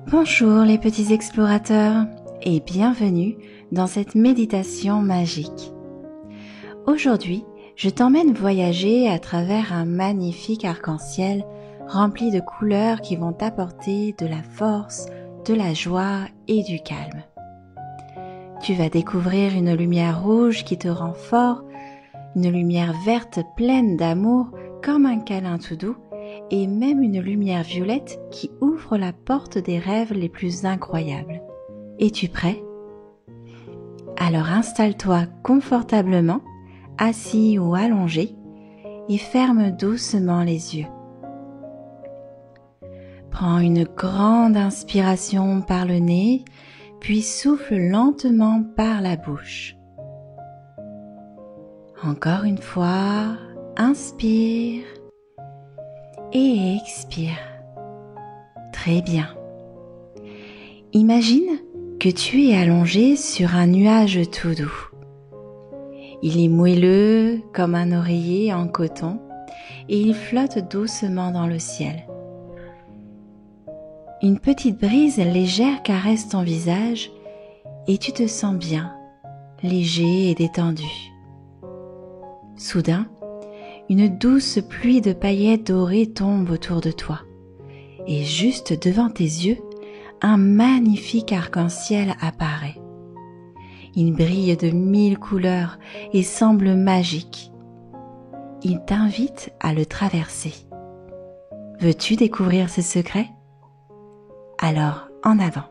Bonjour les petits explorateurs et bienvenue dans cette méditation magique. Aujourd'hui, je t'emmène voyager à travers un magnifique arc-en-ciel rempli de couleurs qui vont t'apporter de la force, de la joie et du calme. Tu vas découvrir une lumière rouge qui te rend fort, une lumière verte pleine d'amour comme un câlin tout doux et même une lumière violette qui ouvre la porte des rêves les plus incroyables. Es-tu prêt? Alors installe-toi confortablement, assis ou allongé, et ferme doucement les yeux. Prends une grande inspiration par le nez, puis souffle lentement par la bouche. Encore une fois, inspire et expire. Très bien. Imagine que tu es allongé sur un nuage tout doux. Il est moelleux comme un oreiller en coton et il flotte doucement dans le ciel. Une petite brise légère caresse ton visage et tu te sens bien, léger et détendu. Soudain, une douce pluie de paillettes dorées tombe autour de toi et juste devant tes yeux, un magnifique arc-en-ciel apparaît. Il brille de 1000 couleurs et semble magique. Il t'invite à le traverser. Veux-tu découvrir ses secrets? Alors, en avant.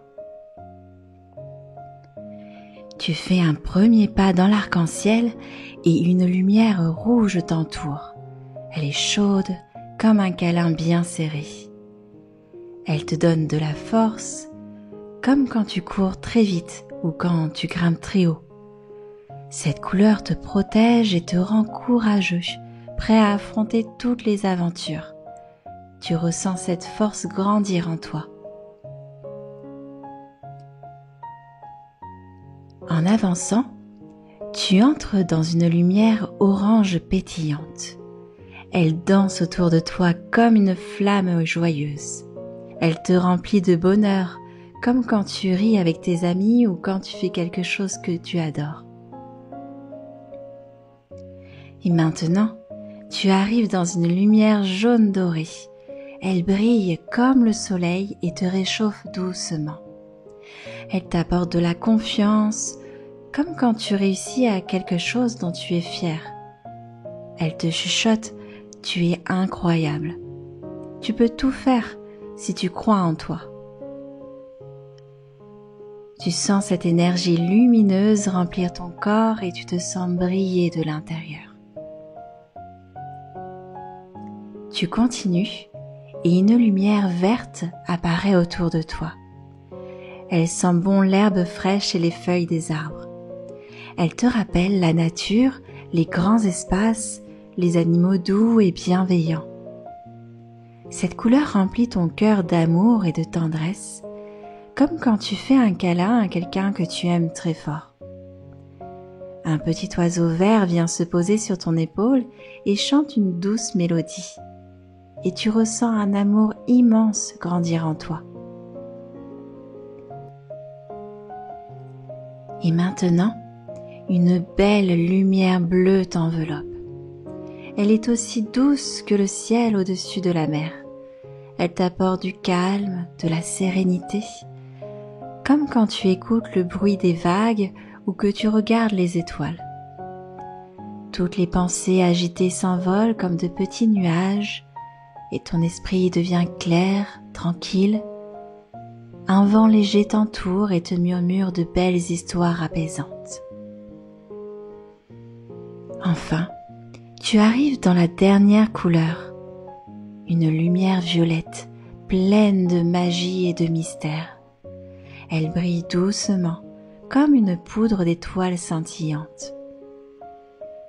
Tu fais un premier pas dans l'arc-en-ciel et une lumière rouge t'entoure. Elle est chaude comme un câlin bien serré. Elle te donne de la force, comme quand tu cours très vite ou quand tu grimpes très haut. Cette couleur te protège et te rend courageux, prêt à affronter toutes les aventures. Tu ressens cette force grandir en toi. En avançant, tu entres dans une lumière orange pétillante. Elle danse autour de toi comme une flamme joyeuse. Elle te remplit de bonheur, comme quand tu ris avec tes amis ou quand tu fais quelque chose que tu adores. Et maintenant, tu arrives dans une lumière jaune dorée. Elle brille comme le soleil et te réchauffe doucement. Elle t'apporte de la confiance, comme quand tu réussis à quelque chose dont tu es fier. Elle te chuchote, tu es incroyable. Tu peux tout faire si tu crois en toi. Tu sens cette énergie lumineuse remplir ton corps et tu te sens briller de l'intérieur. Tu continues et une lumière verte apparaît autour de toi. Elle sent bon l'herbe fraîche et les feuilles des arbres. Elle te rappelle la nature, les grands espaces, les animaux doux et bienveillants. Cette couleur remplit ton cœur d'amour et de tendresse, comme quand tu fais un câlin à quelqu'un que tu aimes très fort. Un petit oiseau vert vient se poser sur ton épaule et chante une douce mélodie. Et tu ressens un amour immense grandir en toi. Et maintenant, une belle lumière bleue t'enveloppe. Elle est aussi douce que le ciel au-dessus de la mer. Elle t'apporte du calme, de la sérénité, comme quand tu écoutes le bruit des vagues ou que tu regardes les étoiles. Toutes les pensées agitées s'envolent comme de petits nuages et ton esprit devient clair, tranquille. Un vent léger t'entoure et te murmure de belles histoires apaisantes. Enfin, tu arrives dans la dernière couleur, une lumière violette pleine de magie et de mystère. Elle brille doucement comme une poudre d'étoiles scintillantes.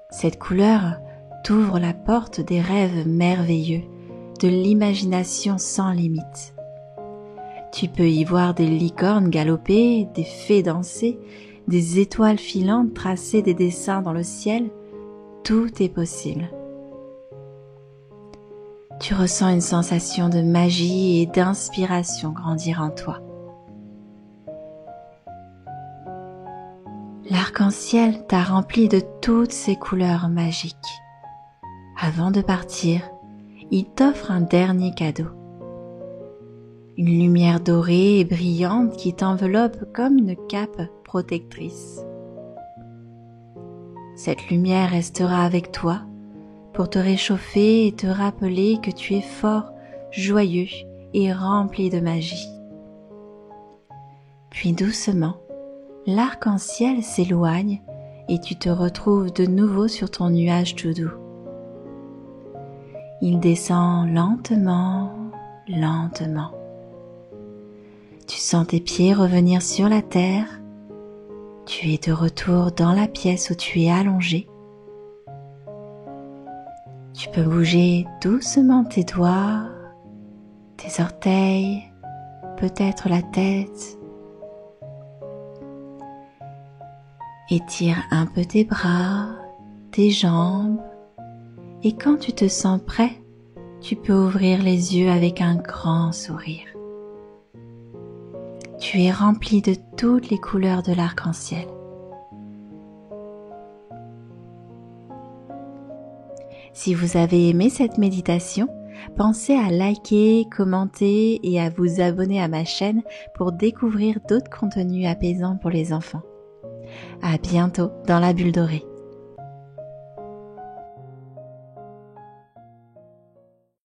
Cette couleur t'ouvre la porte des rêves merveilleux, de l'imagination sans limite. Tu peux y voir des licornes galoper, des fées danser, des étoiles filantes tracer des dessins dans le ciel. Tout est possible. Tu ressens une sensation de magie et d'inspiration grandir en toi. L'arc-en-ciel t'a rempli de toutes ces couleurs magiques. Avant de partir, il t'offre un dernier cadeau. Une lumière dorée et brillante qui t'enveloppe comme une cape protectrice. Cette lumière restera avec toi pour te réchauffer et te rappeler que tu es fort, joyeux et rempli de magie. Puis doucement, l'arc-en-ciel s'éloigne et tu te retrouves de nouveau sur ton nuage tout doux. Il descend lentement, lentement. Tu sens tes pieds revenir sur la terre. Tu es de retour dans la pièce où tu es allongé. Tu peux bouger doucement tes doigts, tes orteils, peut-être la tête. Étire un peu tes bras, tes jambes, et quand tu te sens prêt, tu peux ouvrir les yeux avec un grand sourire. Tu es rempli de toutes les couleurs de l'arc-en-ciel. Si vous avez aimé cette méditation, pensez à liker, commenter et à vous abonner à ma chaîne pour découvrir d'autres contenus apaisants pour les enfants. À bientôt dans la bulle dorée.